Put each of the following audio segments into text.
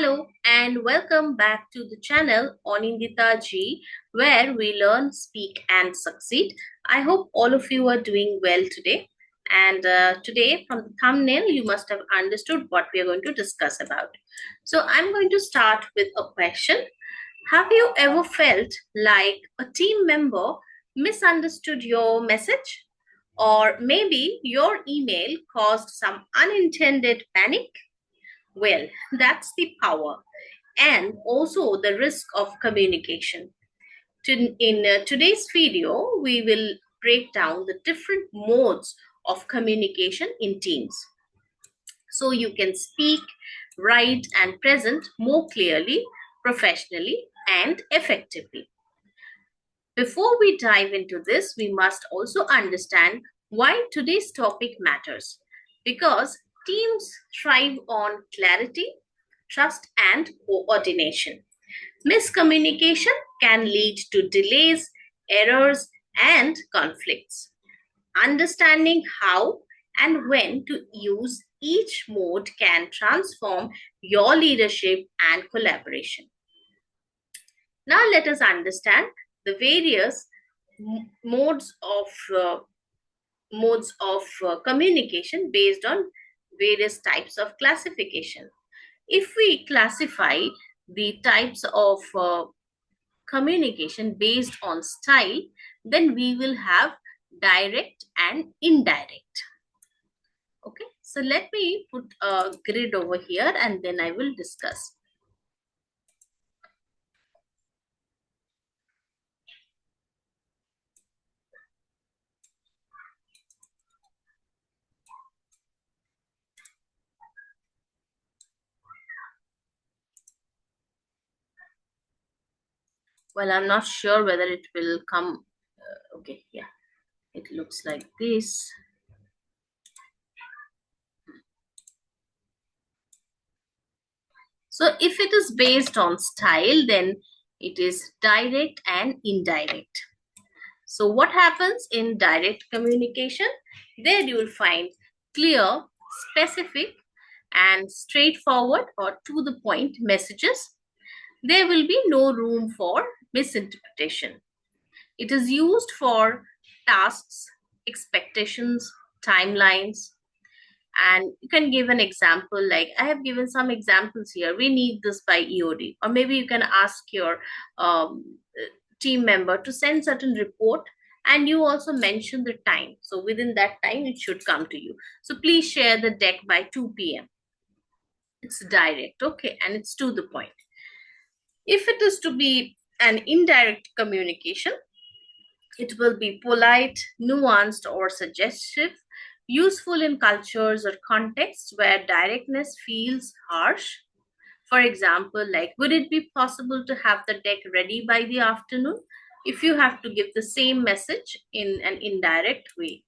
Hello and welcome back to the channel Onindita Ji, where we learn, speak, and succeed. I hope all of you are doing well today. And today, from the thumbnail, you must have understood what we are going to discuss about. So, I'm going to start with a question. Have you ever felt like a team member misunderstood your message? Or maybe your email caused some unintended panic? Well, that's the power and also the risk of communication. In today's video, we will break down the different modes of communication in teams. So you can speak, write, and present more clearly, professionally, and effectively. Before we dive into this, we must also understand why today's topic matters. Because teams thrive on clarity, trust, and coordination. Miscommunication can lead to delays, errors, and conflicts. Understanding how and when to use each mode can transform your leadership and collaboration. Now, let us understand the various modes of communication based on various types of classification. If we classify the types of communication based on style, then we will have direct and indirect. Okay, so let me put a grid over here and then I will discuss. Well, I'm not sure whether it will come. Okay, yeah, it looks like this. So if it is based on style, then it is direct and indirect. So what happens in direct communication? There you will find clear, specific, and straightforward or to the point messages. There will be no room for misinterpretation. It is used for tasks, expectations, timelines, and you can give an example like I have given some examples here. We need this by EOD, or maybe you can ask your team member to send certain report and you also mention the time. So within that time, it should come to you. So please share the deck by 2 p.m. It's direct, okay, and it's to the point. If it is to be an indirect communication, it will be polite, nuanced, or suggestive, useful in cultures or contexts where directness feels harsh. For example, like, would it be possible to have the deck ready by the afternoon? If you have to give the same message in an indirect way.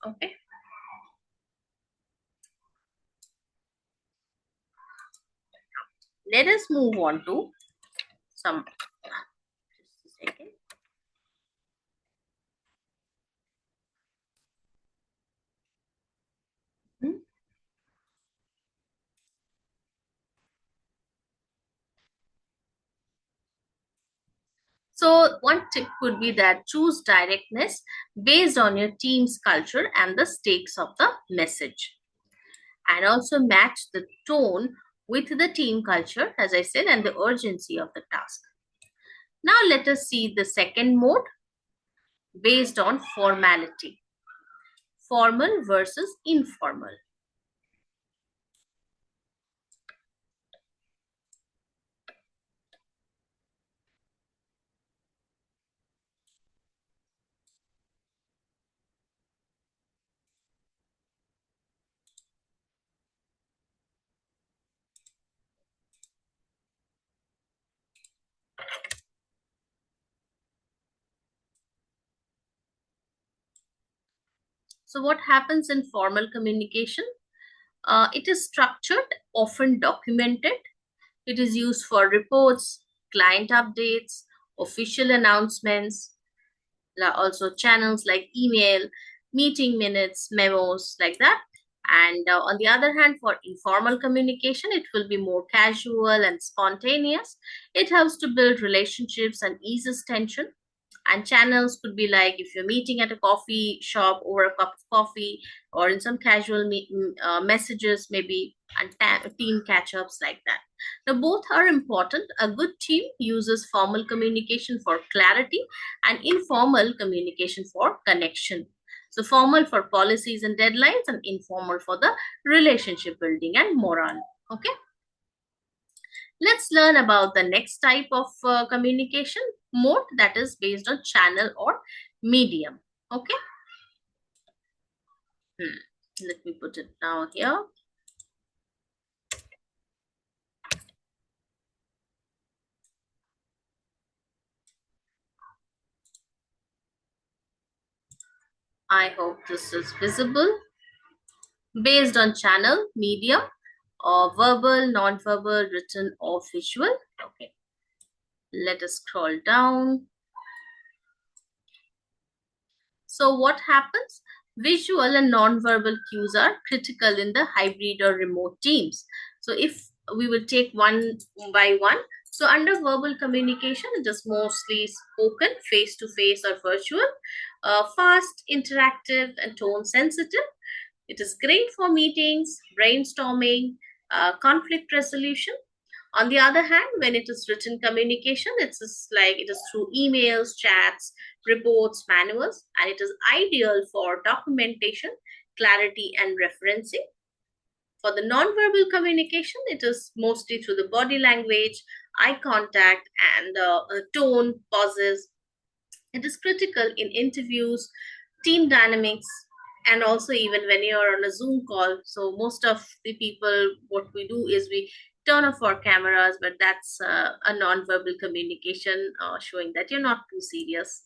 Okay. Let us move on to some. Just a second. Hmm? So one tip could be that choose directness based on your team's culture and the stakes of the message. And also match the tone with the team culture, as I said, and the urgency of the task. Now let us see the second mode based on formality. Formal versus informal. So what happens in formal communication? It is structured, often documented. It is used for reports, client updates, official announcements, also channels like email, meeting minutes, memos, like that. And on the other hand, for informal communication, it will be more casual and spontaneous. It helps to build relationships and eases tension. And channels could be like if you're meeting at a coffee shop over a cup of coffee, or in some casual messages maybe, and team catch-ups like that. Now both are important. A good team uses formal communication for clarity and informal communication for connection. So formal for policies and deadlines, and informal for the relationship building and morale. Okay, let's learn about the next type of communication mode, that is based on channel or medium. Okay. Let me put it down here. I hope this is visible. Based on channel, medium, or verbal, non-verbal, written, or visual. Okay. Let us scroll down. So what happens? Visual and non-verbal cues are critical in the hybrid or remote teams. So if we will take one by one, so under verbal communication, it is mostly spoken, face-to-face or virtual, fast, interactive, and tone sensitive. It is great for meetings, brainstorming, conflict resolution. On the other hand, when it is written communication, it's just like it is through emails, chats, reports, manuals, and it is ideal for documentation, clarity, and referencing. For the non-verbal communication, it is mostly through the body language, eye contact, and tone, pauses. It is critical in interviews, team dynamics, and also even when you're on a Zoom call. So most of the people, what we do is we turn off our cameras, but that's a non-verbal communication showing that you're not too serious.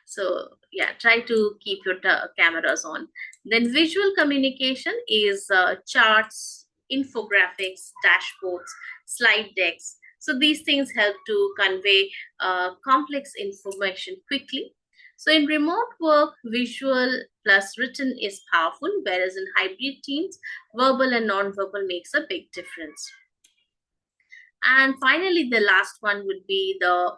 So yeah, try to keep your cameras on. Then visual communication is charts, infographics, dashboards, slide decks. So these things help to convey complex information quickly. So in remote work, visual plus written is powerful, whereas in hybrid teams, verbal and non-verbal makes a big difference. And finally, the last one would be the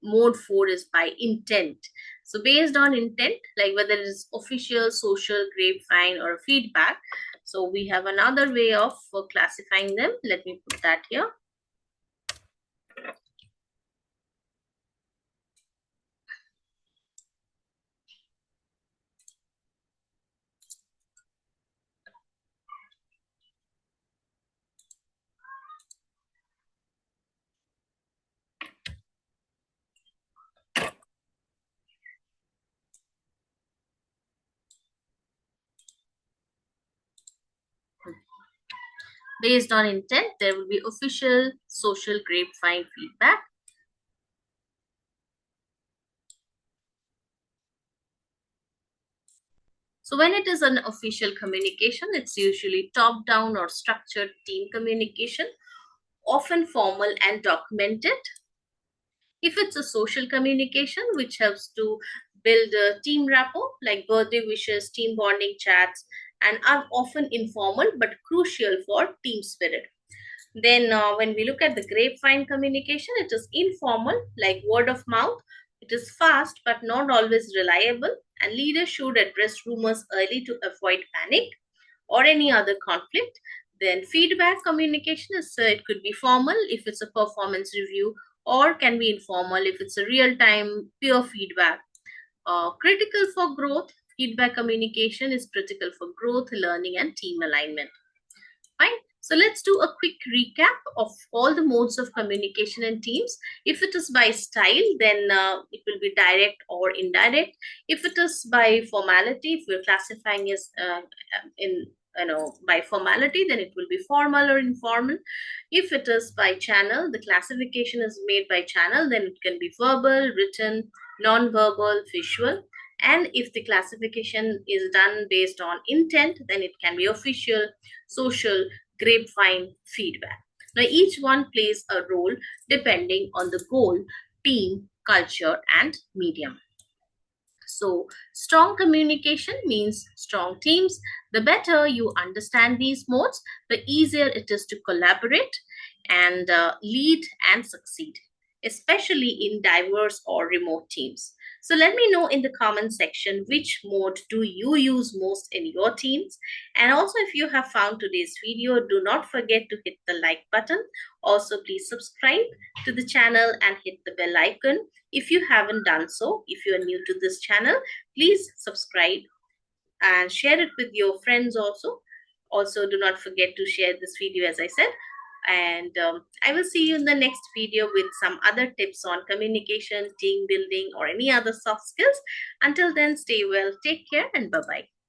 mode 4 is by intent. So based on intent, like whether it is official, social, grapevine, or feedback. So we have another way of classifying them. Let me put that here. Based on intent, there will be official, social, grapevine, feedback. So when it is an official communication, it's usually top-down or structured team communication, often formal and documented. If it's a social communication, which helps to build a team rapport, like birthday wishes, team bonding chats, and are often informal but crucial for team spirit. Then, when we look at the grapevine communication, it is informal, like word of mouth. It is fast but not always reliable, and leaders should address rumors early to avoid panic or any other conflict. Then, feedback communication is it could be formal if it's a performance review, or can be informal if it's a real time peer feedback. Critical for growth, feedback communication is critical for growth, learning, and team alignment. Fine. So let's do a quick recap of all the modes of communication in teams. If it is by style, then it will be direct or indirect. If it is by formality, if we're classifying as in by formality, then it will be formal or informal. If it is by channel, the classification is made by channel, then it can be verbal, written, non-verbal, visual. And if the classification is done based on intent, then it can be official, social, grapevine, feedback. Now, each one plays a role depending on the goal, team, culture, and medium. So, strong communication means strong teams. The better you understand these modes, the easier it is to collaborate and lead and succeed, especially in diverse or remote teams. So let me know in the comment section which mode do you use most in your teams. And also, if you have found today's video, do not forget to hit the like button. Also, please subscribe to the channel and hit the bell icon if you haven't done so. If you are new to this channel, please subscribe and share it with your friends also. Also, do not forget to share this video, as I said. And I will see you in the next video with some other tips on communication, team building, or any other soft skills. Until then, stay well, take care, and bye bye.